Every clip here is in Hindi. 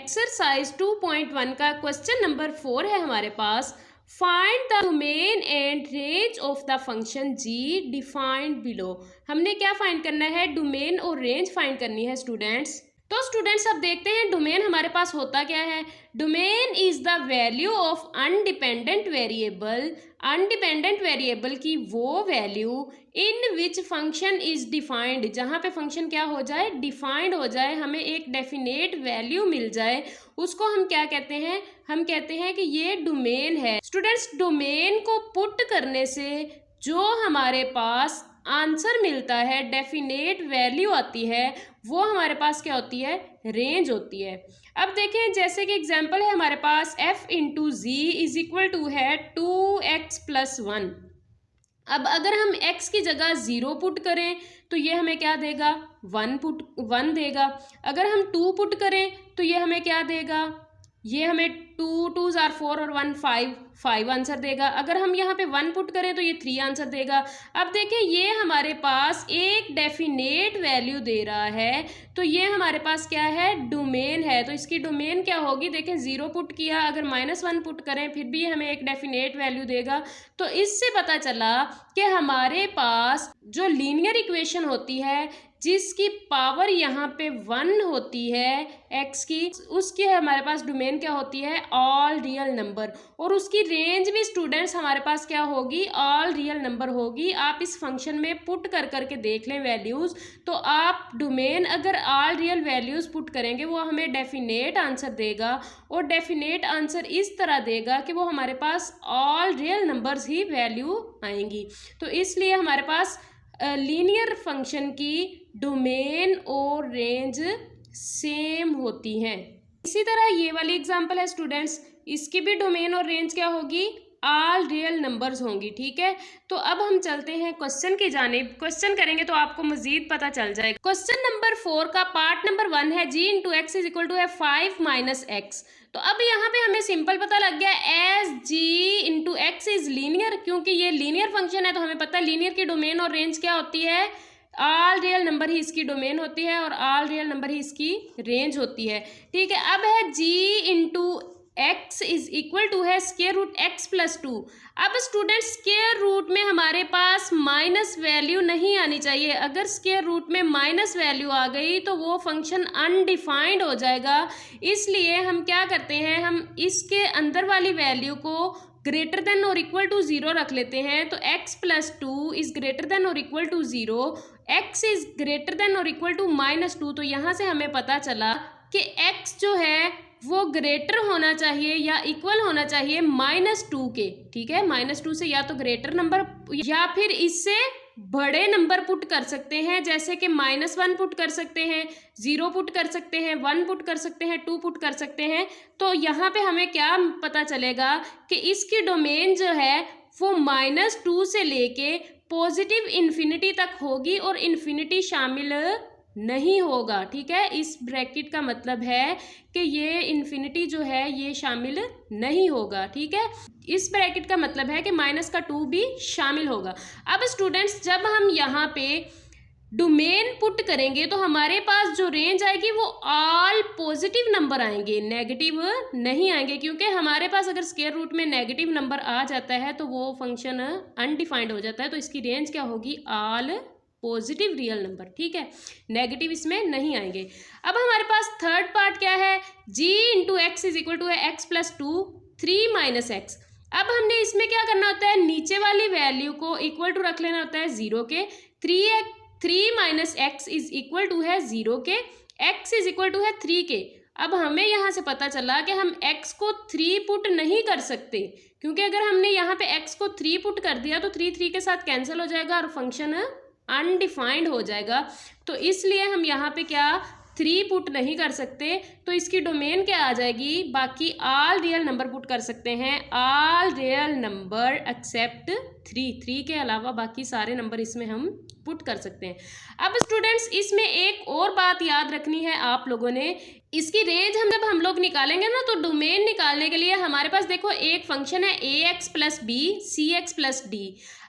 एक्सरसाइज 2.1 का क्वेश्चन नंबर 4 है हमारे पास। Find the domain and range of the function g defined below. हमने क्या फाइंड करना है? डोमेन और रेंज फाइंड करनी है स्टूडेंट्स। तो स्टूडेंट्स अब देखते हैं डोमेन हमारे पास होता क्या है। Domain is the value of independent variable. Independent variable की वो value in which function is defined, जहाँ पे फंक्शन क्या हो जाए? डिफाइंड हो जाए, हमें एक डेफिनेट वैल्यू मिल जाए, उसको हम क्या कहते हैं? हम कहते हैं कि ये डोमेन है। स्टूडेंट्स डोमेन को पुट करने से जो हमारे पास आंसर मिलता है, डेफिनेट वैल्यू आती है, वो हमारे पास क्या होती है? रेंज होती है। अब देखें जैसे कि एग्जांपल है हमारे पास f into G is equal to है 2x प्लस 1। अब अगर हम x की जगह 0 पुट करें तो ये हमें क्या देगा? 1 देगा। अगर हम 2 पुट करें तो ये हमें क्या देगा? ये हमें 2 2s आर 4 और 1 5 आंसर देगा। अगर हम यहाँ पे 1 पुट करें तो ये 3 आंसर देगा। अब देखें ये हमारे पास एक डेफिनेट वैल्यू दे रहा है, तो ये हमारे पास क्या है? डोमेन है। तो इसकी डोमेन क्या होगी? देखें 0 पुट किया, अगर -1 पुट करें फिर भी हमें एक डेफिनेट वैल्यू देगा। तो इससे पता चला कि हमारे पास जो लीनियर इक्वेशन होती है जिसकी पावर यहाँ पे 1 होती है x की, उसकी हमारे पास डोमेन क्या होती है? All real number. और उसकी रेंज भी स्टूडेंट्स हमारे पास क्या होगी? ऑल रियल नंबर होगी। आप इस फंक्शन में पुट कर करके देख लें वैल्यूज़, तो आप डोमेन अगर ऑल रियल वैल्यूज़ पुट करेंगे वो हमें डेफिनेट आंसर देगा, और डेफिनेट आंसर इस तरह देगा कि वो हमारे पास ऑल रियल नंबर्स ही वैल्यू आएंगी। तो इसलिए हमारे पास लीनियर फंक्शन की डोमेन और रेंज सेम होती हैं। इसी तरह ये वाली एग्जांपल है स्टूडेंट्स, इसकी भी डोमेन और रेंज क्या होगी? ऑल रियल नंबर्स होंगी। ठीक है, तो अब हम चलते हैं क्वेश्चन की जानिब। क्वेश्चन करेंगे तो आपको मजीद पता चल जाएगा। क्वेश्चन नंबर 4 का पार्ट नंबर 1 है g into x is equal to है 5 माइनस एक्स। तो अब यहाँ पे हमें सिंपल पता लग गया as g into x is linear, क्योंकि ये लीनियर फंक्शन है तो हमें पता है लीनियर की डोमेन और रेंज क्या होती है? ऑल रियल नंबर ही इसकी डोमेन होती है और ऑल रियल नंबर ही इसकी रेंज होती है। ठीक है, अब है g into x is equal to है स्क्वायर रूट एक्स प्लस 2। अब स्टूडेंट स्क्वायर रूट में हमारे पास माइनस वैल्यू नहीं आनी चाहिए। अगर स्क्वायर रूट में माइनस वैल्यू आ गई तो वो फंक्शन अनडिफाइंड हो जाएगा। इसलिए हम क्या करते हैं? हम इसके अंदर वाली वैल्यू को ग्रेटर देन और इक्वल टू 0 रख लेते हैं। तो x plus 2 is greater than और equal to 0, x is greater than और इक्वल टू -2। तो यहाँ से हमें पता चला कि x जो है वो ग्रेटर होना चाहिए या इक्वल होना चाहिए -2 के। ठीक है, -2 से या तो ग्रेटर नंबर या फिर इससे बड़े नंबर पुट कर सकते हैं, जैसे कि -1 पुट कर सकते हैं, 0 पुट कर सकते हैं, 1 पुट कर सकते हैं, 2 पुट कर सकते हैं। तो यहाँ पे हमें क्या पता चलेगा कि इसकी डोमेन जो है वो -2 से लेके पॉजिटिव इन्फिनिटी तक होगी और इन्फिनिटी शामिल नहीं होगा। ठीक है, इस ब्रैकेट का मतलब है कि ये इन्फिनिटी जो है ये शामिल नहीं होगा। ठीक है, इस ब्रैकेट का मतलब है कि -2 भी शामिल होगा। अब स्टूडेंट्स जब हम यहाँ पे डोमेन पुट करेंगे तो हमारे पास जो रेंज आएगी वो ऑल पॉजिटिव नंबर आएंगे, नेगेटिव नहीं आएंगे, क्योंकि हमारे पास अगर स्क्वायर रूट में नेगेटिव नंबर आ जाता है तो वो फंक्शन अनडिफाइंड हो जाता है। तो इसकी रेंज क्या होगी? All positive real number. ठीक है, नेगेटिव इसमें नहीं आएंगे। अब हमारे पास थर्ड पार्ट क्या है? g into x is equal to है एक्स प्लस 2 3 माइनस एक्स। अब हमने इसमें क्या करना होता है? नीचे वाली वैल्यू को इक्वल टू रख लेना होता है 0 के। 3 minus X is equal to है 0 के, x इज इक्वल टू है 3 के। अब हमें यहाँ से पता चला कि हम x को 3 पुट नहीं कर सकते, क्योंकि अगर हमने यहाँ पे x को 3 पुट कर दिया तो 3 के साथ कैंसिल हो जाएगा और फंक्शन अनडिफाइंड हो जाएगा। तो इसलिए हम यहाँ पे क्या 3 पुट नहीं कर सकते। तो इसकी डोमेन क्या आ जाएगी? बाकी ऑल रियल नंबर पुट कर सकते हैं, ऑल रियल नंबर एक्सेप्ट 3 के अलावा बाकी सारे नंबर इसमें हम पुट कर सकते हैं। अब स्टूडेंट्स इसमें एक और बात याद रखनी है आप लोगों ने, इसकी रेंज जब हम लोग निकालेंगे ना तो डोमेन निकालने के लिए हमारे पास देखो एक फंक्शन है ax plus b cx plus d।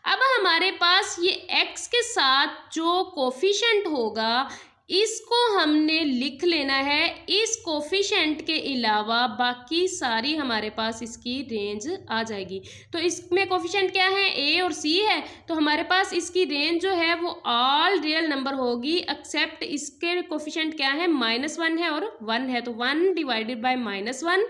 अब हमारे पास ये x के साथ जो कोफिशिएंट होगा इसको हमने लिख लेना है। इस कोफिशिएंट के अलावा बाकी सारी हमारे पास इसकी रेंज आ जाएगी। तो इसमें कोफिशिएंट क्या है, ए और सी है, तो हमारे पास इसकी रेंज जो है वो ऑल रियल नंबर होगी एक्सेप्ट इसके कोफिशिएंट क्या है, -1 है और 1 है। तो 1 divided by -1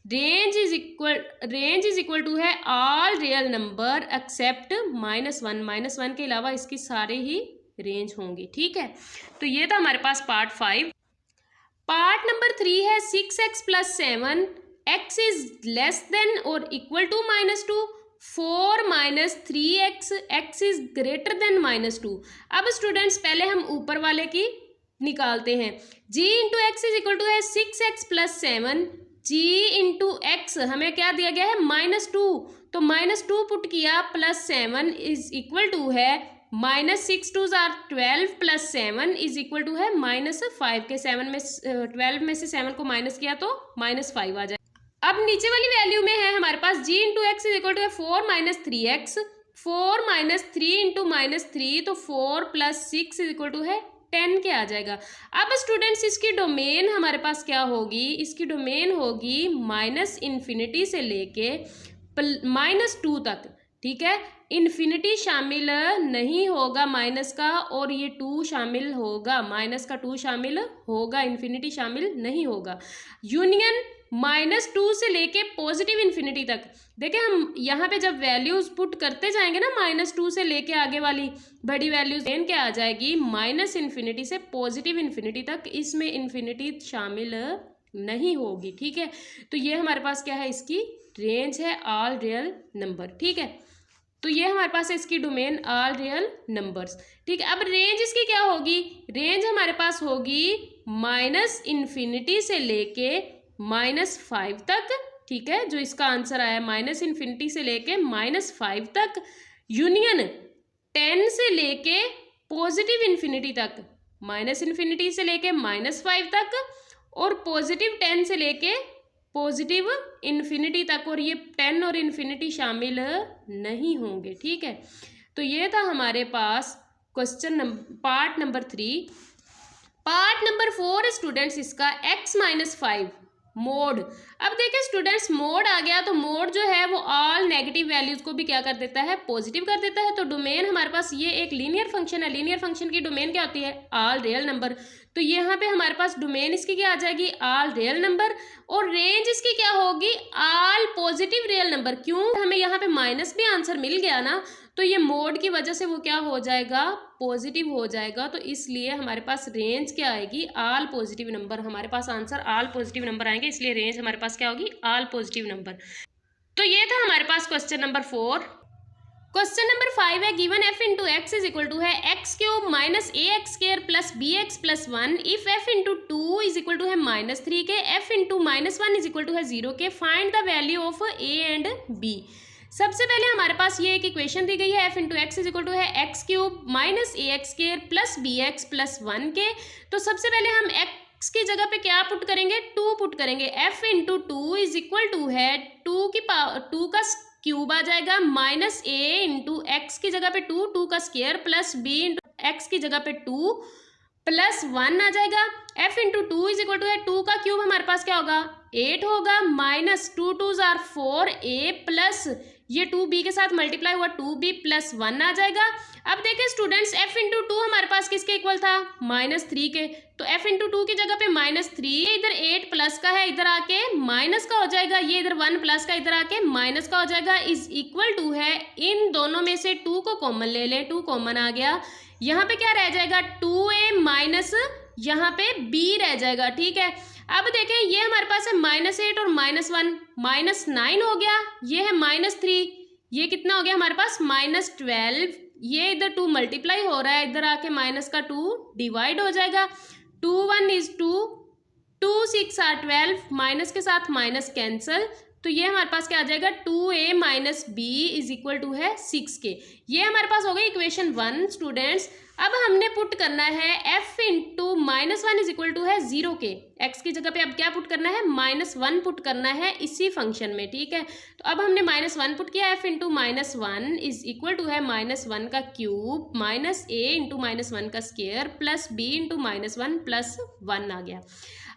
range is equal to है ऑल रियल नंबर एक्सेप्ट -1। -1 के अलावा इसकी सारे ही रेंज होंगी। ठीक है, तो ये था हमारे पास पार्ट 5। पार्ट नंबर 3 है 6x + 7 x is less than और equal to -2, 4 - 3x x is greater than -2। अब स्टूडेंट्स पहले हम ऊपर वाले की निकालते हैं। g × x is equal to है 6x + 7, g × x हमें क्या दिया गया है, -2, तो -2 पुट किया +7 इज इक्वल टू है -6 × 2 = 12 + 7 इज इक्वल टू है -5 के 7 में 12 में से 7 को माइनस किया तो -5 आ जाए। अब नीचे वाली वैल्यू में है हमारे पास g × x is equal to है 4 - 3x, 4 - 3 × -3 तो 4 + 6 इज इक्वल टू है 10 के आ जाएगा। अब स्टूडेंट्स इसकी डोमेन हमारे पास क्या होगी, इसकी डोमेन होगी -∞ से लेके -2 तक। ठीक है, इन्फिनिटी शामिल नहीं होगा माइनस का, और ये 2 शामिल होगा, माइनस का 2 शामिल होगा, इन्फिनिटी शामिल नहीं होगा। यूनियन -2 से लेके पॉजिटिव इन्फिनिटी तक। देखिए हम यहाँ पे जब वैल्यूज पुट करते जाएंगे ना, -2 से लेके आगे वाली बड़ी वैल्यूज देन क्या आ जाएगी, -∞ से पॉजिटिव इन्फिनिटी तक, इसमें इन्फिनिटी शामिल नहीं होगी। ठीक है, तो ये हमारे पास क्या है, इसकी रेंज है ऑल रियल नंबर। ठीक है, तो ये हमारे पास है इसकी डोमेन ऑल रियल नंबर्स। ठीक है, अब रेंज इसकी क्या होगी, रेंज हमारे पास होगी -∞ से लेके -5 तक। ठीक है, जो इसका आंसर आया -∞ से लेके -5 तक, यूनियन 10 से लेके पॉजिटिव इन्फिनिटी तक, -∞ से लेके -5 तक, और पॉजिटिव 10 से लेके पॉजिटिव इन्फिनिटी तक, और ये 10 और इन्फिनिटी शामिल नहीं होंगे। ठीक है, तो ये था हमारे पास question part number 3। Part number 4 students इसका x - 5 मोड। अब देखिए स्टूडेंट्स, मोड आ गया तो मोड जो है वो ऑल नेगेटिव वैल्यूज को भी क्या कर देता है, पॉजिटिव कर देता है। तो डोमेन हमारे पास ये एक लीनियर फंक्शन है, लीनियर फंक्शन की डोमेन क्या होती है, ऑल रियल नंबर। तो यहाँ पे हमारे पास डोमेन इसकी क्या आ जाएगी, ऑल रियल नंबर, और रेंज इसकी क्या होगी, ऑल पॉजिटिव रियल नंबर। क्यों, हमें यहाँ पे माइनस भी आंसर मिल गया ना, तो ये मोड की वजह से वो क्या हो जाएगा, पॉजिटिव हो जाएगा। तो इसलिए हमारे पास रेंज क्या आएगी, ऑल पॉजिटिव नंबर। हमारे पास आंसर ऑल पॉजिटिव नंबर आएंगे, इसलिए रेंज हमारे पास क्या होगी, ऑल पॉजिटिव नंबर। तो ये था हमारे पास क्वेश्चन नंबर 4। क्वेश्चन नंबर 5 है, given f × x is equal to है x³ - ax² + bx + 1 if f × 2 is equal to है -3 के, f × -1 इज इक्वल टू है 0 के, find the value of a and b। सबसे पहले हमारे पास ये एक इक्वेशन दी गई है, f × x is equal to है x³ - ax² + bx + 1 के। तो सबसे पहले हम x की जगह पे क्या पुट करेंगे, 2 पुट करेंगे। f × 2 इज इक्वल टू है 2 का क्यूब आ जाएगा, -a × x की जगह पे 2 का स्क्वायर, प्लस b × x की जगह पे 2 + 1 आ जाएगा। f × 2 इज इक्वल टू है 2 का क्यूब हमारे पास क्या होगा, 8 होगा, -2 × 2 = 4a प्लस ये 2b के साथ मल्टीप्लाई हुआ 2b + 1 आ जाएगा। अब देखें स्टूडेंट्स, f × 2 हमारे पास किसके इक्वल था, -3 के। तो f × 2 की जगह पे -3, इधर 8 प्लस का है, इधर आके माइनस का हो जाएगा, ये इधर 1 प्लस का इधर आके माइनस का हो जाएगा, इज इक्वल टू है, इन दोनों में से 2 को कॉमन ले लें, 2 कॉमन आ गया, यहाँ पे क्या रह जाएगा, 2a माइनस यहाँ पे b रह जाएगा। ठीक है, अब देखें ये हमारे पास है -8 और -1, -9 हो गया, ये है -3, ये कितना हो गया हमारे पास, -12, ये इधर 2 मल्टीप्लाई हो रहा है, इधर आके माइनस का 2 डिवाइड हो जाएगा, 2 1 इज 2, 2 6 are 12, माइनस के साथ माइनस कैंसल, तो ये हमारे पास क्या आ जाएगा, 2a - b is equal to है 6 के। ये हमारे पास हो गई इक्वेशन 1 स्टूडेंट्स। अब हमने पुट करना है f into -1 is equal to है 0 के, x की जगह पे अब क्या पुट करना है, -1 पुट करना है इसी फंक्शन में, ठीक है। तो अब हमने -1 पुट किया, f into -1 is equal to है -1 का क्यूब माइनस a इंटू -1 का square plus b into -1 plus 1 आ गया।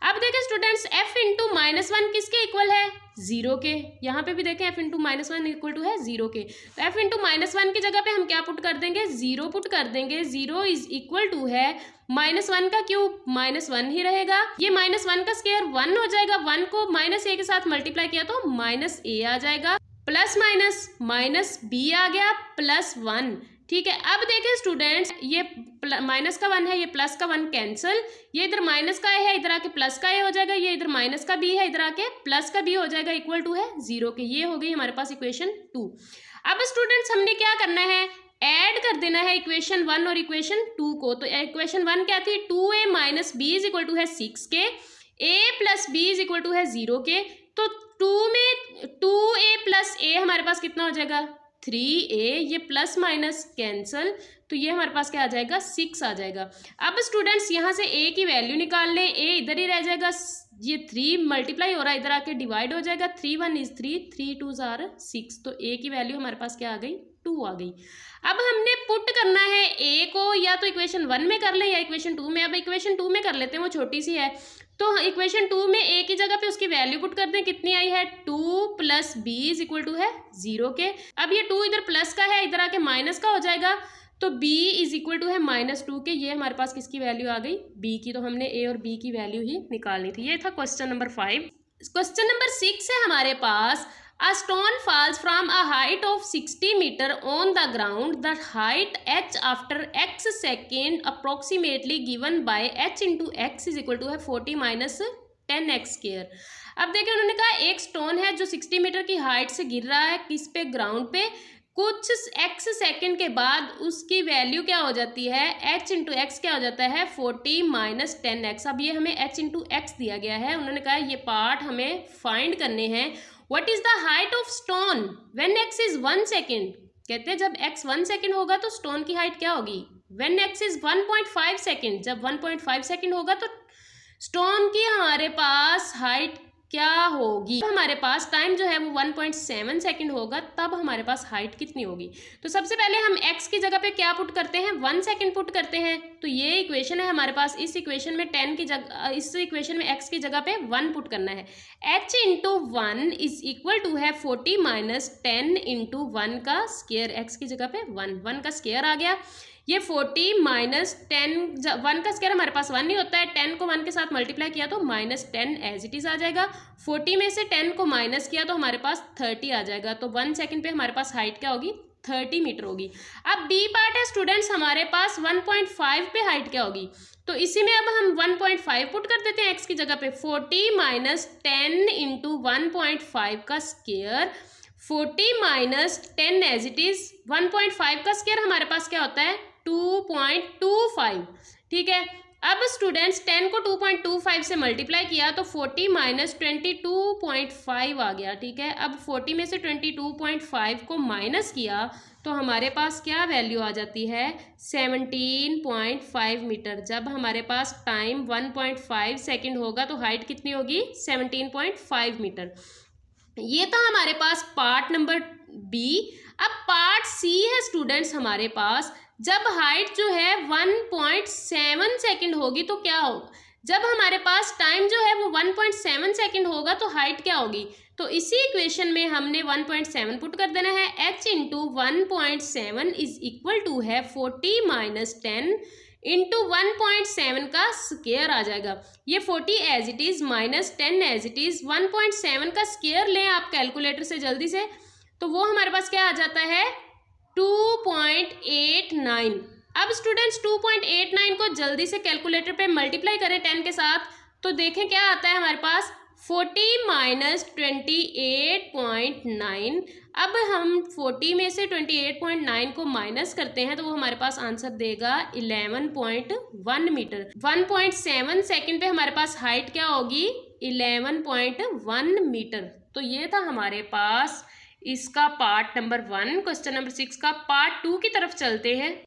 अब देखें स्टूडेंट्स, f इंटू -1 किसके इक्वल है, 0 के। यहाँ पे भी देखें f इंटू -1 इक्वल टू है 0 के, तो f इंटू -1 की जगह पे हम क्या पुट कर देंगे, 0 पुट कर देंगे। 0 इज इक्वल टू है -1 का क्यूब, -1 ही रहेगा, ये -1 का स्क्वायर 1 हो जाएगा, 1 को -a के साथ मल्टीप्लाई किया तो -a आ जाएगा, प्लस माइनस b आ गया प्लस 1, ठीक है। अब देखें स्टूडेंट्स, ये माइनस का 1 है, ये प्लस का 1 कैंसिल, ये इधर माइनस का a है, इधर आके प्लस का a हो जाएगा, ये इधर माइनस का b है, इधर आके प्लस का b हो जाएगा, इक्वल टू है 0 के। ये हो गई हमारे पास इक्वेशन 2। अब स्टूडेंट्स हमने क्या करना है, ऐड कर देना है इक्वेशन 1 और इक्वेशन 2 को। तो इक्वेशन 1 क्या थी, 2a minus b is equal to है 6 के, a plus b is equal to है 0 के। तो 2 में 2a प्लस a हमारे पास कितना हो जाएगा, 3a, ये प्लस माइनस कैंसल, तो ये हमारे पास क्या आ जाएगा, 6 आ जाएगा। अब स्टूडेंट्स यहाँ से a की वैल्यू निकाल लें, a इधर ही रह जाएगा, ये 3 मल्टीप्लाई हो रहा है, इधर आके डिवाइड हो जाएगा, 3 1 इज 3, 3 2 आर 6, तो a की वैल्यू हमारे पास क्या आ गई, 2 आ गई। अब हमने पुट करना है a को या तो इक्वेशन 1 में कर लें या इक्वेशन 2 में। अब इक्वेशन 2 में कर लेते हैं, वो छोटी सी है, तो इक्वेशन 2 में a की जगह पे उसकी वैल्यू पुट कर दें, कितनी आई है, 2 plus b is equal to है 0 के। अब ये 2 इधर प्लस का है, इधर आके माइनस का हो जाएगा, तो b इज इक्वल टू है -2 के। ये हमारे पास किसकी वैल्यू आ गई, b की, तो हमने a और b की वैल्यू ही निकालनी थी। ये था क्वेश्चन नंबर 5। क्वेश्चन नंबर 6 है हमारे पास, a stone falls from a height of 60 meter on the ground. The height h after x second approximately given by h into x is equal to है 40 minus 10x square। अब देखिए उन्होंने कहा एक स्टोन है जो 60 मीटर की हाइट से गिर रहा है, किस पे, ग्राउंड पे, कुछ x सेकेंड के बाद उसकी वैल्यू क्या हो जाती है, h इंटू एक्स क्या हो जाता है, 40 माइनस 10x। अब ये हमें h इंटू एक्स दिया गया है, उन्होंने कहा ये पार्ट हमें फाइंड करने हैं। What is the height of stone when x is 1 second? कहते हैं जब x 1 सेकेंड होगा तो स्टोन की हाइट क्या होगी, when x is 1.5 सेकेंड, जब 1.5 सेकेंड होगा तो स्टोन की हमारे पास हाइट क्या होगी, हमारे पास टाइम जो है वो 1.7 सेकेंड होगा, तब हमारे पास हाइट कितनी होगी। तो सबसे पहले हम x की जगह पे क्या पुट करते हैं, 1 सेकेंड पुट करते हैं, तो ये इक्वेशन है हमारे पास। इस इक्वेशन में 10 की जगह, इस इक्वेशन में x की जगह पे 1 पुट करना है। h into 1 is equal to है 40 माइनस 10 इंटू 1 का स्क्वायर, x की जगह पे 1 का स्क्वायर आ गया। ये 40 माइनस 10, 1 का स्क्वायर हमारे पास 1 ही होता है, 10 को 1 के साथ मल्टीप्लाई किया तो -10 एज इट इज आ जाएगा। 40 में से 10 को माइनस किया तो हमारे पास 30 आ जाएगा, तो 1 सेकेंड पे हमारे पास हाइट क्या होगी, 30 मीटर होगी। अब बी पार्ट है स्टूडेंट्स, हमारे पास 1.5 पे हाइट क्या होगी, तो इसी में अब हम 1.5 पुट कर देते हैं एक्स की जगह पे। 40 माइनस 10 इंटू 1.5 का square, 40 minus 10 as it is, 1.5 का स्क्वायर हमारे पास क्या होता है, 2.25, ठीक है। अब स्टूडेंट्स 10 को 2.25 से मल्टीप्लाई किया तो 40 माइनस 22.5 आ गया, ठीक है। अब 40 में से 22.5 को माइनस किया तो हमारे पास क्या वैल्यू आ जाती है, 17.5 मीटर। जब हमारे पास टाइम 1.5 सेकेंड होगा तो हाइट कितनी होगी, 17.5 मीटर। ये था हमारे पास पार्ट नंबर बी। अब पार्ट सी है स्टूडेंट्स हमारे पास, जब हाइट जो है 1.7 सेकेंड होगी तो क्या होगा, जब हमारे पास टाइम जो है वो 1.7 सेकेंड होगा तो हाइट क्या होगी, तो इसी इक्वेशन में हमने 1.7 पुट कर देना है। h into 1.7 is equal to है 40 माइनस 10 इंटू 1.7 का स्क्वायर आ जाएगा। ये 40 as it is minus 10 as it is, 1.7 का स्क्वायर लें आप कैलकुलेटर से जल्दी से, तो वो हमारे पास क्या आ जाता है, 2.89। अब स्टूडेंट्स 2.89 को जल्दी से कैलकुलेटर पे मल्टीप्लाई करें 10 के साथ, तो देखें क्या आता है हमारे पास, 40 माइनस 28.9। अब हम 40 में से 28.9 को माइनस करते हैं तो वो हमारे पास आंसर देगा 11.1 मीटर। 1.7 सेकेंड पे हमारे पास हाइट क्या होगी, 11.1 मीटर। तो ये था हमारे पास इसका पार्ट नंबर 1। क्वेश्चन नंबर 6 का पार्ट 2 की तरफ चलते हैं।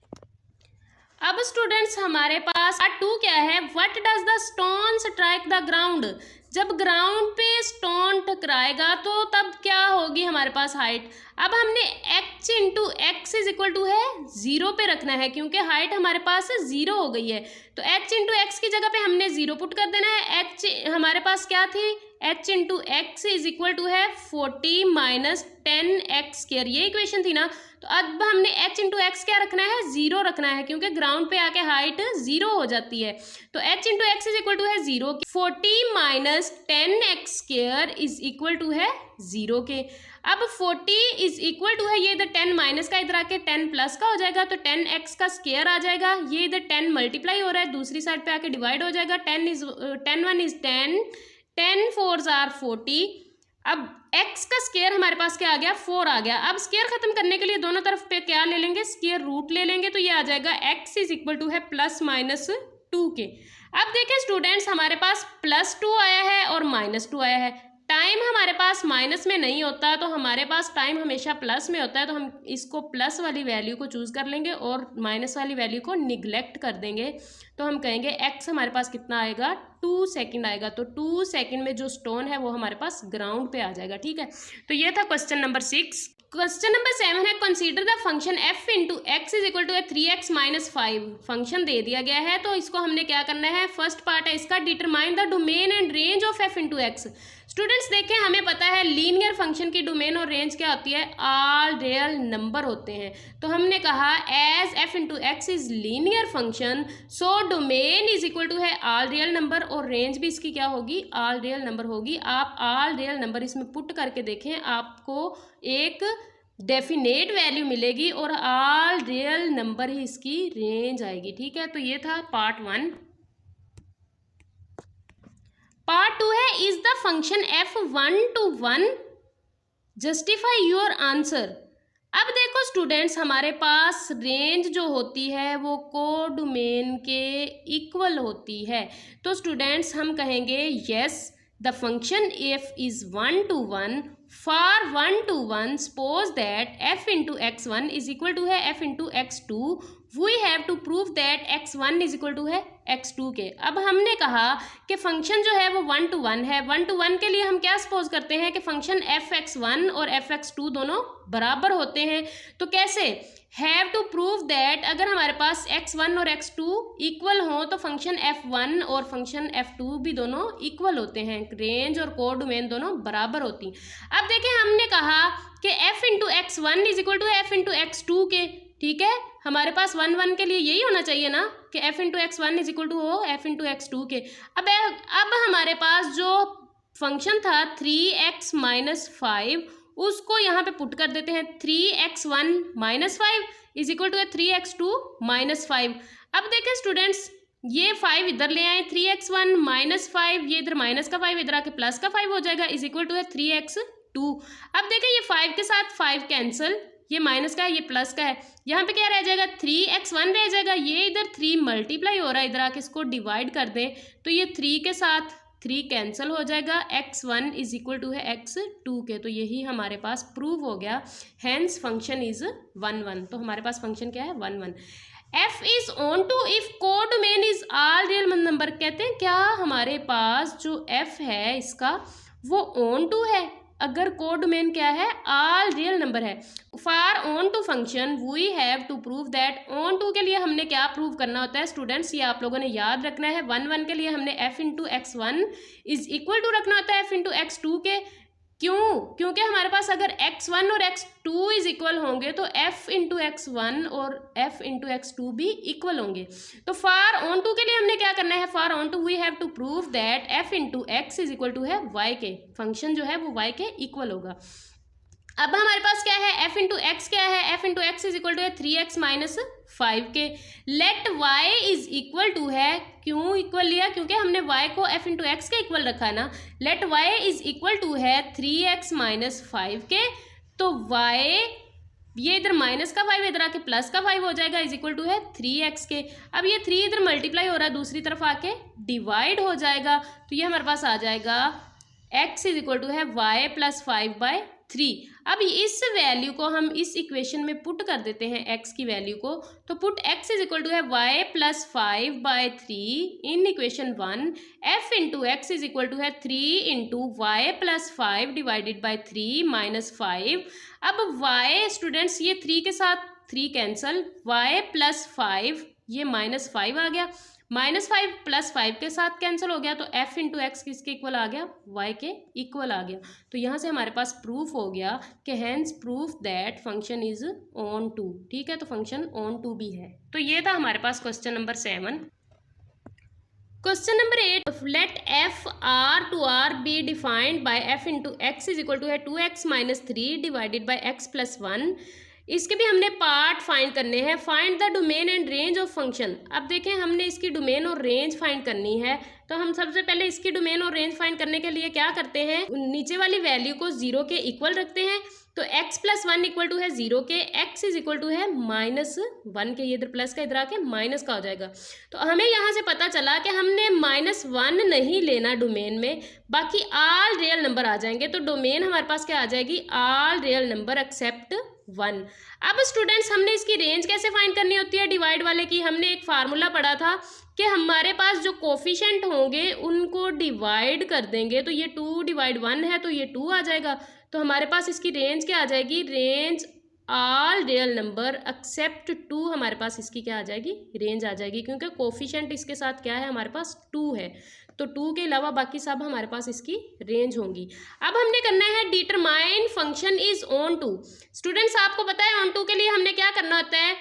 अब स्टूडेंट्स हमारे पास पार्ट 2 क्या है, what does the stone strike the ground. जब ग्राउंड पे स्टोन टकराएगा तो तब क्या होगी हमारे पास हाइट। अब हमने h into x is equal to है 0 पे रखना है, क्योंकि हाइट हमारे पास 0 हो गई है। तो h इंटू एक्स की जगह पे हमने 0 पुट कर देना है। h हमारे पास क्या थी, h into x is equal to है 40 माइनस 10x², ये इक्वेशन थी ना। तो अब हमने h इंटू एक्स क्या रखना है, 0 रखना है, क्योंकि ग्राउंड पे आके हाइट 0 हो जाती है। तो h into x is equal to है 0, 40 minus 10x² is equal to है 0 के। अब 40 इज इक्वल टू है, ये इधर 10 माइनस का इधर आके 10 प्लस का हो जाएगा, तो 10x का स्क्वायर आ जाएगा। ये इधर 10 मल्टीप्लाई हो रहा है, दूसरी साइड पे आके डिवाइड हो जाएगा। 10 1 इज 10, 10 4s आर 40। अब x का स्क्वायर हमारे पास क्या आ गया, 4 आ गया। अब स्क्वायर खत्म करने के लिए दोनों तरफ पे क्या ले लेंगे, स्क्वायर रूट ले लेंगे, तो ये आ जाएगा x इज इक्वल टू है प्लस माइनस 2 के। अब देखें स्टूडेंट्स, हमारे पास +2 आया है और -2 आया है। टाइम हमारे पास माइनस में नहीं होता, तो हमारे पास टाइम हमेशा प्लस में होता है, तो हम इसको प्लस वाली वैल्यू को चूज़ कर लेंगे और माइनस वाली वैल्यू को निगलेक्ट कर देंगे। तो हम कहेंगे x हमारे पास कितना आएगा, 2 सेकंड आएगा। तो 2 सेकंड में जो स्टोन है वो हमारे पास ग्राउंड पे आ जाएगा। ठीक है, तो ये था क्वेश्चन नंबर 6। क्वेश्चन नंबर 7 है, consider the function f into x is equal to 3x minus 5। Function दे दिया गया है, तो इसको हमने क्या करना है, फर्स्ट पार्ट है इसका, determine the domain and range of f into x. Students देखें, हमें पता है लीनियर फंक्शन की डोमेन और रेंज क्या होती है, ऑल रियल नंबर होते हैं। तो हमने कहा as f into x is linear function, so domain is equal to है ऑल रियल नंबर और रेंज भी इसकी क्या होगी, ऑल रियल नंबर होगी। आप ऑल रियल नंबर इसमें पुट करके देखें, आपको एक डेफिनेट वैल्यू मिलेगी और ऑल रियल नंबर ही इसकी रेंज आएगी। ठीक है, तो ये था पार्ट 1। पार्ट 2 है, is the function f 1 to 1, justify your answer. अब देखो स्टूडेंट्स, हमारे पास रेंज जो होती है वो कोडोमेन के इक्वल होती है। तो स्टूडेंट्स हम कहेंगे yes the function f is 1 to 1 for 1 to 1, suppose that f into x1 is equal to है f into x2, we have to prove that x1 is equal to है x2 के। अब हमने कहा कि फंक्शन जो है वो 1 to 1 है। 1 to 1 के लिए हम क्या सपोज करते हैं कि फंक्शन fx1 और fx2 दोनों बराबर होते हैं। तो कैसे, हैव टू प्रूव दैट अगर हमारे पास x1 और x2 इक्वल हो तो फंक्शन f1 और फंक्शन f2 भी दोनों इक्वल होते हैं, रेंज और कोडोमेन दोनों बराबर होती। अब देखें, हमने कहा कि f into X one is equal to f into x2 के। ठीक है, हमारे पास 1 1 के लिए यही होना चाहिए ना कि f into x1 is equal to हो f इंटू x2 के। अब हमारे पास जो फंक्शन था 3x माइनस 5, उसको यहाँ पे पुट कर देते हैं। 3x1 minus 5 is equal to 3x2 minus 5। अब देखें स्टूडेंट्स, ये 5 इधर ले आए, 3x1 माइनस 5, ये इधर माइनस का 5 इधर आके प्लस का 5 हो जाएगा, इज इक्वल टू 3x2। अब देखें, ये 5 के साथ 5 कैंसिल, ये माइनस का है ये प्लस का है, यहाँ पे क्या रह जाएगा, 3x1 रह जाएगा। ये इधर 3 मल्टीप्लाई हो रहा है, इधर आके इसको डिवाइड कर दें तो ये 3 के साथ 3 कैंसिल हो जाएगा, x1 इज इक्वल टू है x2 के। तो यही हमारे पास प्रूव हो गया, हैंस फंक्शन इज 1 1। तो हमारे पास फंक्शन क्या है, 1 1। f is onto if codomain is all real number. कहते हैं क्या हमारे पास जो f है इसका वो ऑन टू है अगर कोडोमेन क्या है, ऑल रियल नंबर है। For onto function we have to prove that, onto के लिए हमने क्या प्रूव करना होता है स्टूडेंट्स, ये आप लोगों ने याद रखना है। 1 1 के लिए हमने f into x1 is equal to रखना होता है f इंटू x2 के। क्यों, क्योंकि हमारे पास अगर x1 और x2 इज इक्वल होंगे तो f इंटू x1 और f इंटू x2 भी इक्वल होंगे। तो फॉर ऑन टू के लिए हमने क्या करना है, for onto we have to prove that f into x is equal to है y के, फंक्शन जो है वो y के इक्वल होगा। अब हमारे पास क्या है, f इंटू एक्स क्या है, f into x is equal to है 3x माइनस 5 के। Let y is equal to है, क्यों इक्वल लिया, क्योंकि हमने y को f इंटू एक्स के इक्वल रखा है ना। Let y is equal to है 3x माइनस 5 के। तो y, ये इधर माइनस का 5 इधर आके प्लस का 5 हो जाएगा, इज इक्वल टू है 3x के। अब ये 3 इधर मल्टीप्लाई हो रहा है, दूसरी तरफ आके डिवाइड हो जाएगा, तो ये हमारे पास आ जाएगा x इज इक्वल टू है y प्लस 5 बाय 3। अब इस वैल्यू को हम इस इक्वेशन में पुट कर देते हैं x की वैल्यू को, तो put x is equal to है y plus 5/3 in equation 1। f into x is equal to है 3 into y plus 5 divided by 3 minus 5। अब y स्टूडेंट्स ये 3 के साथ 3 कैंसल, y प्लस 5 ये माइनस 5 आ गया, -5 प्लस 5 के साथ कैंसिल हो गया, तो f इंटू एक्स किसके इक्वल आ गया, y के इक्वल आ गया। तो यहाँ से हमारे पास प्रूफ हो गया कि hence proof that function is onto. ठीक है, तो फंक्शन ऑन टू भी है। तो ये था हमारे पास question number 7। Question number 8, let F R to R be defined by F into x is equal to है 2x minus 3 divided by X plus 1। इसके भी हमने पार्ट फाइंड करने हैं। Find the domain and range of function. अब देखें हमने इसकी डोमेन और रेंज फाइंड करनी है, तो हम सबसे पहले इसकी डोमेन और रेंज फाइंड करने के लिए क्या करते हैं, नीचे वाली वैल्यू को 0 के इक्वल रखते हैं। तो x प्लस 1 इक्वल टू है 0 के, x इज इक्वल टू है -1 के, ये इधर प्लस का इधर आके माइनस का हो जाएगा। तो हमें यहाँ से पता चला कि हमने -1 नहीं लेना डोमेन में, बाकी ऑल रियल नंबर आ जाएंगे। तो डोमेन हमारे पास क्या आ जाएगी, ऑल रियल नंबर एक्सेप्ट 1। अब स्टूडेंट्स हमने इसकी रेंज कैसे फाइंड करनी होती है डिवाइड वाले की। हमने एक फार्मूला पढ़ा था कि हमारे पास जो कोफिशिएंट होंगे उनको डिवाइड कर देंगे, तो ये 2 डिवाइड 1 है, तो ये 2 आ जाएगा। तो हमारे पास इसकी रेंज क्या आ जाएगी, range all real number accept 2। हमारे पास इसकी क्या आ जाएगी, रेंज आ जाएगी, क्योंकि कोफिशिएंट इसके साथ क्या है, हमारे पास 2 है। तो 2 के अलावा बाकी सब हमारे पास इसकी रेंज होंगी। अब हमने करना है determine function is onto. Students आपको पता है ऑन टू के लिए हमने क्या करना होता है,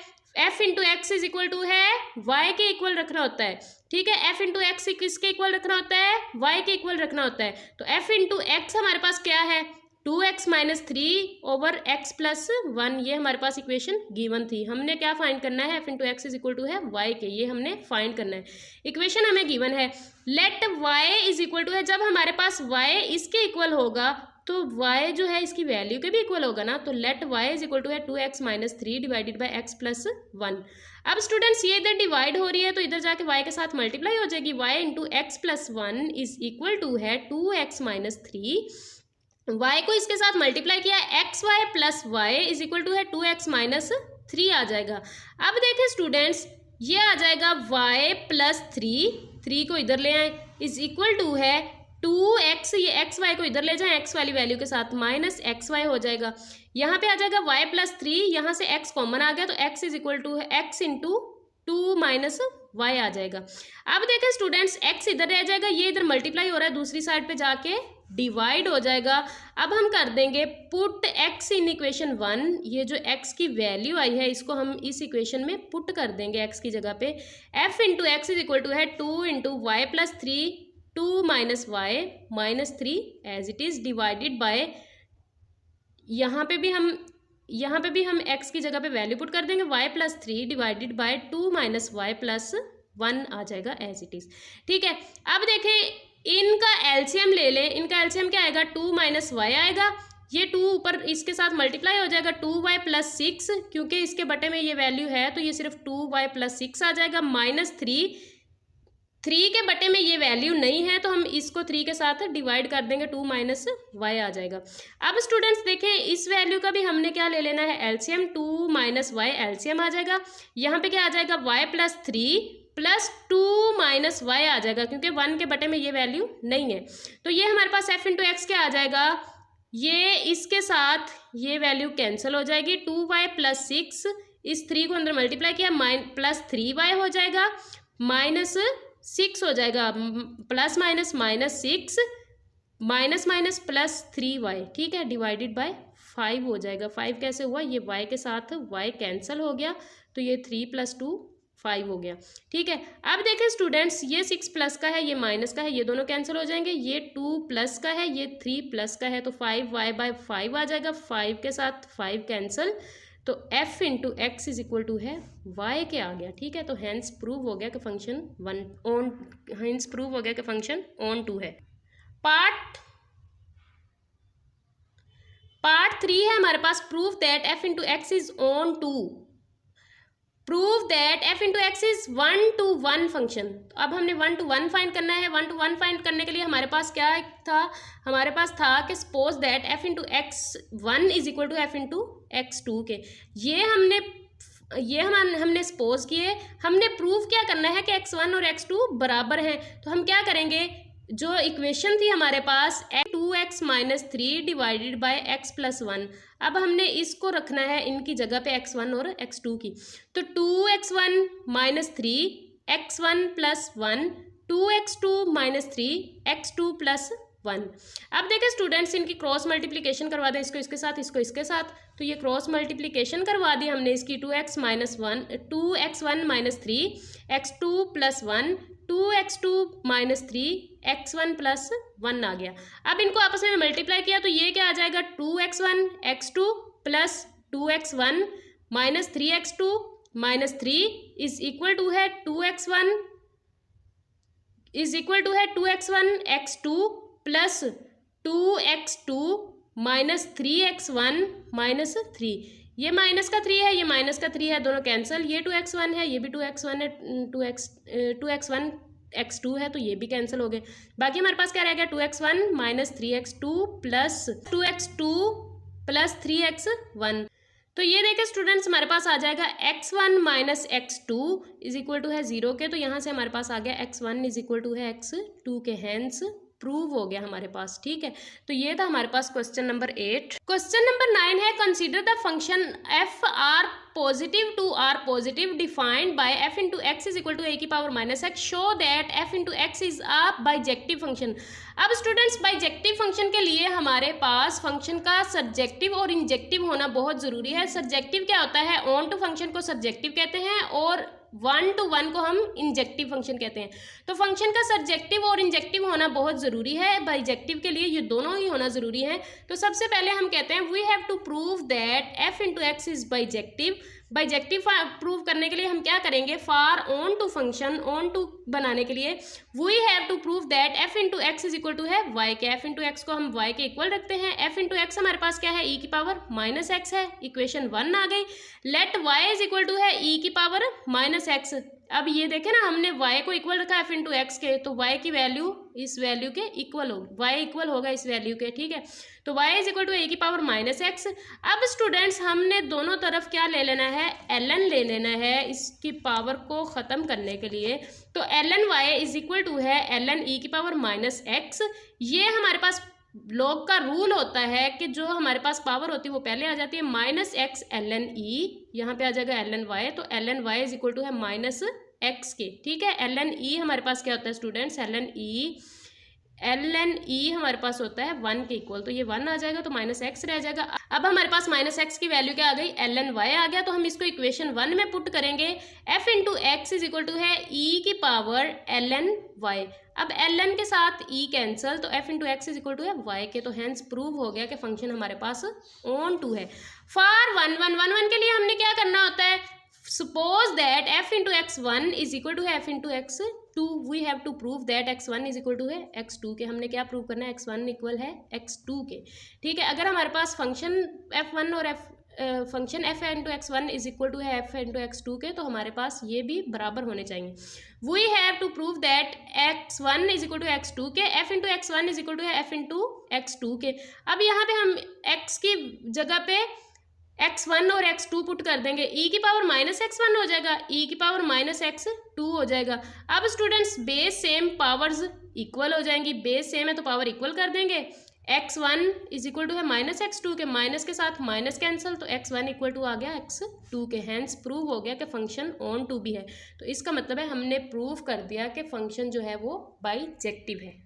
f into x is equal to है y के इक्वल रखना होता है। ठीक है, f इंटू एक्स किसके इक्वल रखना होता है, y के इक्वल रखना होता है। तो f इंटू एक्स हमारे पास क्या है, 2x minus 3 over x plus 1। ये हमारे पास इक्वेशन गिवन थी। हमने क्या फाइंड करना है, f into x is equal to है y के, ये हमने फाइंड करना है। इक्वेशन हमें गिवन है। Let y is equal to है, जब हमारे पास y इसके इक्वल होगा तो y जो है इसकी वैल्यू के भी इक्वल होगा ना। तो let y is equal to है 2x minus 3 divided by x plus 1। अब स्टूडेंट्स ये इधर डिवाइड हो रही है, तो इधर जाके y के साथ मल्टीप्लाई हो जाएगी। y into x plus 1 is equal to है 2x माइनस 3। y को इसके साथ मल्टीप्लाई किया, x y plus y is equal to है 2x माइनस 3 आ जाएगा। अब देखें स्टूडेंट्स ये आ जाएगा y प्लस 3 को इधर ले आए इज इक्वल टू है 2x, ये एक्स वाई को इधर ले जाए एक्स वाली वैल्यू के साथ माइनस एक्स वाई हो जाएगा। यहाँ पे आ जाएगा y प्लस 3, यहाँ से x कॉमन आ गया, तो x इज इक्वल टू है x इंटू 2 माइनस y आ जाएगा। अब देखें स्टूडेंट्स x इधर रह जाएगा, ये इधर मल्टीप्लाई हो रहा है, दूसरी साइड पे जाके डिवाइड हो जाएगा। अब हम कर देंगे पुट x इन इक्वेशन 1। ये जो x की वैल्यू आई है इसको हम इस इक्वेशन में पुट कर देंगे x की जगह पे। f into x is equal to है 2 into y plus 3 2 minus y minus 3 as it is divided by, यहाँ पे भी हम x की जगह पे वैल्यू पुट कर देंगे, y plus 3 divided by 2 minus y plus 1 आ जाएगा एज इट इज। ठीक है, अब देखें इनका एलसीएम ले लें। इनका एलसीएम क्या आएगा, 2 माइनस वाई आएगा, ये 2 ऊपर इसके साथ मल्टीप्लाई हो जाएगा 2y प्लस 6, क्योंकि इसके बटे में ये वैल्यू है तो ये सिर्फ 2y प्लस 6 आ जाएगा, माइनस 3 के बटे में ये वैल्यू नहीं है तो हम इसको 3 के साथ डिवाइड कर देंगे, 2 माइनस वाई आ जाएगा। अब स्टूडेंट्स देखें इस वैल्यू का भी हमने क्या ले लेना है, एलसीएम। 2 माइनस वाई एलसीएम आ जाएगा, यहाँ पे क्या आ जाएगा y plus 3 plus 2 minus Y आ जाएगा, क्योंकि 1 के बटे में ये वैल्यू नहीं है। तो ये हमारे पास f इंटू एक्स क्या आ जाएगा, ये इसके साथ ये वैल्यू कैंसिल हो जाएगी, 2y प्लस 6, इस 3 को अंदर मल्टीप्लाई किया प्लस 3y हो जाएगा, माइनस 6 हो जाएगा, plus minus minus 6 minus minus plus 3y। ठीक है, डिवाइडेड बाय 5 हो जाएगा। 5 कैसे हुआ, ये y के साथ y कैंसिल हो गया, तो ये 3 प्लस 2 5 हो गया। ठीक है, अब देखें स्टूडेंट्स ये 6 प्लस का है, ये माइनस का है, ये दोनों कैंसिल हो जाएंगे, ये 2 प्लस का है, ये 3 प्लस का है, तो 5y बाय 5 आ जाएगा, 5 के साथ 5 कैंसिल, तो f into x is equal to है y के आ गया। ठीक है, तो हैंस प्रूव हो गया कि फंक्शन ऑन टू है। पार्ट 3 है हमारे पास, proof that f into x is onto. Prove that f into x is 1-to-1 function. तो अब हमने 1-to-1 फाइंड करना है। 1-to-1 फाइंड करने के लिए हमारे पास क्या था, हमारे पास था कि suppose that f into x 1 is equal to f into x 2 के। ये हमने सपोज किए। हमने प्रूव क्या करना है कि x1 और x2 बराबर हैं। तो हम क्या करेंगे, जो इक्वेशन थी हमारे पास 2x minus 3 divided by x plus 1, अब हमने इसको रखना है इनकी जगह पे x1 और x2 की। तो 2x1 minus 3 x1 plus 1, 2x2 minus 3 x2 plus 1। अब देखें स्टूडेंट्स, इनकी क्रॉस मल्टीप्लिकेशन करवा दें, इसको इसके साथ, इसको इसके साथ। तो ये क्रॉस मल्टीप्लिकेशन करवा दी हमने इसकी। 2x minus 1, 2x1 minus 3 x2 plus 1, 2x2 minus 3 x1 plus 1 आ गया। अब इनको आपस में मल्टीप्लाई किया तो ये क्या आ जाएगा, 2x1 x2 plus 2x1 minus 3x2 minus 3 is equal to है 2x1 x2 plus 2x2 minus 3x1 minus 3। ये माइनस का 3 है, ये माइनस का 3 है, दोनों कैंसिल। ये 2x1 है, ये भी 2x1 है, 2x1 x2 है, तो ये भी कैंसिल हो गए। बाकी हमारे पास क्या रह गया, 2x1 minus 3x2 plus 2x2 plus 3x1। तो ये देखें स्टूडेंट्स, हमारे पास आ जाएगा x1 minus x2 is equal to है 0 के। तो यहाँ से हमारे पास आ गया x1 इज इक्वल टू है x2 के, हैंस प्रूव हो गया हमारे पास। ठीक है, तो ये था हमारे पास क्वेश्चन नंबर 8। क्वेश्चन नंबर 9 है, consider the function f R positive to R positive defined by f into x is equal to a की power minus x, show that f into x is a bijective function. अब स्टूडेंट्स, बाइजेक्टिव फंक्शन के लिए हमारे पास फंक्शन का सब्जेक्टिव और इंजेक्टिव होना बहुत ज़रूरी है। सब्जेक्टिव क्या होता है, ऑन टू फंक्शन को सब्जेक्टिव कहते हैं और 1-to-1 को हम इंजेक्टिव फंक्शन कहते हैं। तो फंक्शन का सब्जेक्टिव और इंजेक्टिव होना बहुत ज़रूरी है। बाइजेक्टिव के लिए ये दोनों ही होना ज़रूरी है। तो सबसे पहले हम कहते हैं we have to prove that f into x is bijective. Bijective prove करने के लिए हम क्या करेंगे, for onto function, onto बनाने के लिए we have to prove that f into x is equal to है y के। f इंटू एक्स को हम y के इक्वल रखते हैं। f इंटू एक्स हमारे पास क्या है, e की पावर माइनस एक्स है, इक्वेशन 1 आ गई। Let y is equal to है e की पावर माइनस एक्स। अब ये देखें ना, हमने y को इक्वल रखा f इंटू एक्स के, तो y की वैल्यू इस वैल्यू के इक्वल होगी, y इक्वल होगा इस वैल्यू के। ठीक है, तो y is equal to a की पावर माइनस एक्स। अब स्टूडेंट्स, हमने दोनों तरफ क्या ले लेना है, ln ले लेना है इसकी पावर को ख़त्म करने के लिए। तो ln y is equal to है ln e की पावर माइनस एक्स। ये हमारे पास लॉग का रूल होता है कि जो हमारे पास पावर होती है वो पहले आ जाती है, माइनस एक्स ln e, यहाँ पे आ जाएगा ln y। तो ln y is equal to है माइनस एक्स के। ठीक है, ln e हमारे पास क्या होता है स्टूडेंट्स, ln e हमारे पास होता है 1 के इक्वल। तो ये 1 आ जाएगा, तो माइनस एक्स रह जाएगा। अब हमारे पास माइनस एक्स की वैल्यू क्या आ गई, ln y आ गया। तो हम इसको इक्वेशन 1 में पुट करेंगे। f into x is equal to है e की पावर ln y। अब ln के साथ e कैंसल, तो f into x is equal to है y के। तो हैंस प्रूव हो गया कि फंक्शन हमारे पास ऑन टू है। फॉर 1-1-1-1 के लिए हमने क्या करना होता है, suppose that f into x 1 is equal to है f into x 2, we have to prove that x1 is equal to है x2 के। हमने क्या प्रूव करना है, x1 इक्वल है x2 के। ठीक है, अगर हमारे पास फंक्शन f1 और function f into x1 is equal to है f इंटू x2 के, तो हमारे पास ये भी बराबर होने चाहिए। We have to prove that x1 is equal to x2 के, f into x1 is equal to है f इंटू x2 के। अब यहाँ पे हम x की जगह पे x1 और x2 पुट कर देंगे, e की पावर माइनस x1 हो जाएगा, e की पावर माइनस x2 हो जाएगा। अब students, base same, powers equal हो जाएंगी, बेस सेम है तो पावर इक्वल कर देंगे। x1 इज इक्वल टू है माइनस x2 के, माइनस के साथ माइनस कैंसिल, तो x1 इक्वल टू आ गया x2 के। हैंस प्रूव हो गया कि फंक्शन ऑन टू भी है। तो इसका मतलब है हमने प्रूव कर दिया कि फंक्शन जो है वो बाइजेक्टिव है।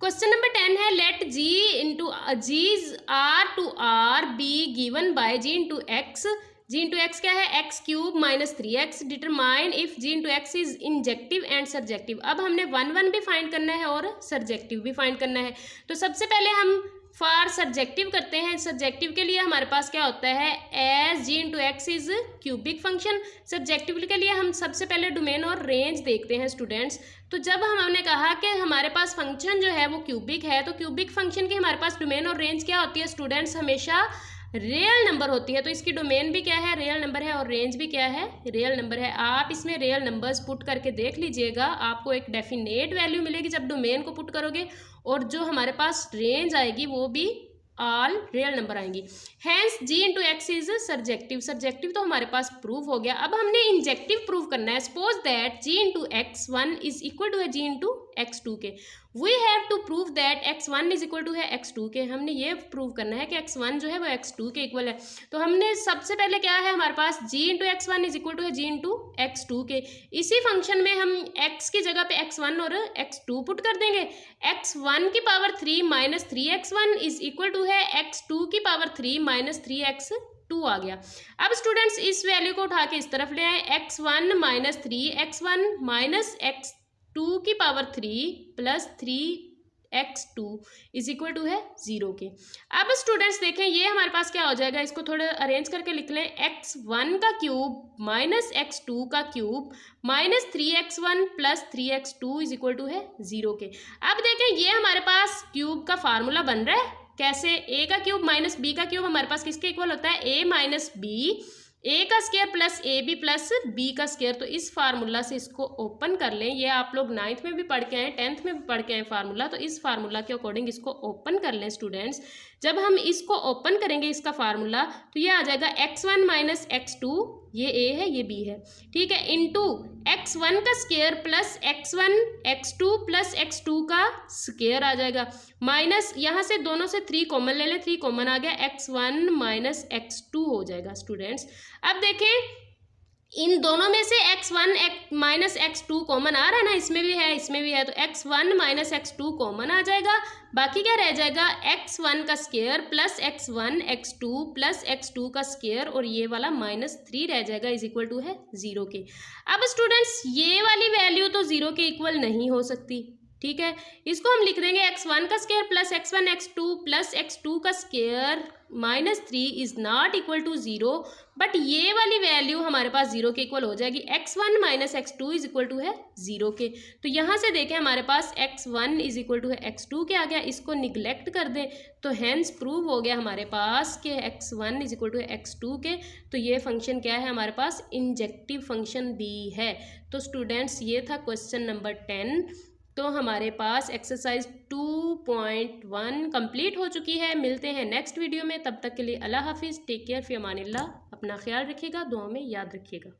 क्वेश्चन नंबर 10 है, लेट g इंटू जीज R to R be given by g into X. g into X क्या है, X cube minus 3x। Determine if g into x is injective and surjective. अब हमने 1-1 भी फाइंड करना है और सर्जेक्टिव भी फाइंड करना है। तो सबसे पहले हम फॉर सर्जेक्टिव करते हैं। सर्जेक्टिव के लिए हमारे पास क्या होता है, as g into x is cubic function. Surjective के लिए हम सबसे पहले डोमेन और रेंज देखते हैं स्टूडेंट्स। तो जब हमने कहा कि हमारे पास फंक्शन जो है वो क्यूबिक है, तो क्यूबिक फंक्शन की हमारे पास डोमेन और रेंज क्या होती है स्टूडेंट्स, हमेशा रियल नंबर होती है। तो इसकी डोमेन भी क्या है, रियल नंबर है, और रेंज भी क्या है, रियल नंबर है। आप इसमें रियल नंबर्स पुट करके देख लीजिएगा, आपको एक डेफिनेट वैल्यू मिलेगी जब डोमेन को पुट करोगे, और जो हमारे पास रेंज आएगी वो भी ऑल रियल नंबर आएंगी। Hence g into x is surjective. Surjective तो हमारे पास प्रूव हो गया। अब हमने इंजेक्टिव प्रूव करना है। Suppose that g into x one is equal to है जी इंटू एक्स टू के। We have to prove that x one is equal to है एक्स टू के। हमने ये प्रूव करना है कि एक्स वन जो है वो एक्स टू के इक्वल है। तो हमने सबसे पहले क्या है हमारे पास, G into x one is equal to है जी इंटू एक्स टू के। इसी फंक्शन में हम एक्स की जगह पे एक्स वन और एक्स टू पुट कर देंगे। एक्स वन की power 3 minus 3x1 is equal to है एक्स टू की पावर 3 माइनस 3x2 आ गया। अब स्टूडेंट्स इस वैल्यू को उठा के इस तरफ ले आए, x1 minus 3x1 minus x2 की power 3 plus 3x2 is equal to है 0 के। अब स्टूडेंट्स देखें ये हमारे पास क्या हो जाएगा, इसको थोड़ा अरेंज करके लिख लें। x1 का क्यूब माइनस x2 का cube minus 3x1 plus 3x2 is equal to है 0 के। अब देखें ये हमारे पास क्यूब का फार्मूला बन रहा है कैसे, a का क्यूब माइनस b का क्यूब हमारे पास किसके इक्वल होता है, a माइनस बी, ए का square plus a b plus b का स्क्वायर। तो इस फार्मूला से इसको ओपन कर लें। ये आप लोग 9th में भी पढ़ के आए, 10th में भी पढ़ के आए फार्मूला। तो इस फार्मूला के अकॉर्डिंग इसको ओपन कर लें स्टूडेंट्स। जब हम इसको ओपन करेंगे इसका फार्मूला, तो ये आ जाएगा x1 माइनस x2, ये a है ये b है, ठीक है, इंटू x1 का square plus x1 x2 plus x2 का स्क्वायर आ जाएगा, माइनस यहाँ से दोनों से 3 कॉमन ले लें, 3 कॉमन आ गया, x1 माइनस x2 हो जाएगा स्टूडेंट्स। अब देखें इन दोनों में से x1 माइनस x2 कॉमन आ रहा है ना, इसमें भी है इसमें भी है, तो x1 माइनस x2 कॉमन आ जाएगा। बाकी क्या रह जाएगा, x1 का square plus x1 x2 plus x2 का स्क्वायर, और ये वाला माइनस 3 रह जाएगा इज इक्वल टू है 0 के। अब स्टूडेंट्स ये वाली वैल्यू तो 0 के इक्वल नहीं हो सकती, ठीक है, इसको हम लिख देंगे x1 का square plus x1 x2 plus x2 का square minus 3 is not equal to 0, but ये वाली वैल्यू हमारे पास 0 के इक्वल हो जाएगी। x1 minus x2 is equal to है 0 के। तो यहाँ से देखें हमारे पास x1 इज इक्वल टू है x2 के आ गया, इसको निगलेक्ट कर दें तो हैंस प्रूव हो गया हमारे पास कि x1 इज इक्वल टू है x2 के। तो ये फंक्शन क्या है हमारे पास, इंजेक्टिव फंक्शन भी है। तो स्टूडेंट्स ये था क्वेश्चन नंबर 10। तो हमारे पास एक्सरसाइज 2.1 कंप्लीट हो चुकी है। मिलते हैं नेक्स्ट वीडियो में, तब तक के लिए अल्लाह हाफिज़, टेक केयर, फी अमानिल्लाह, अपना ख्याल रखिएगा, दुआ में याद रखिएगा।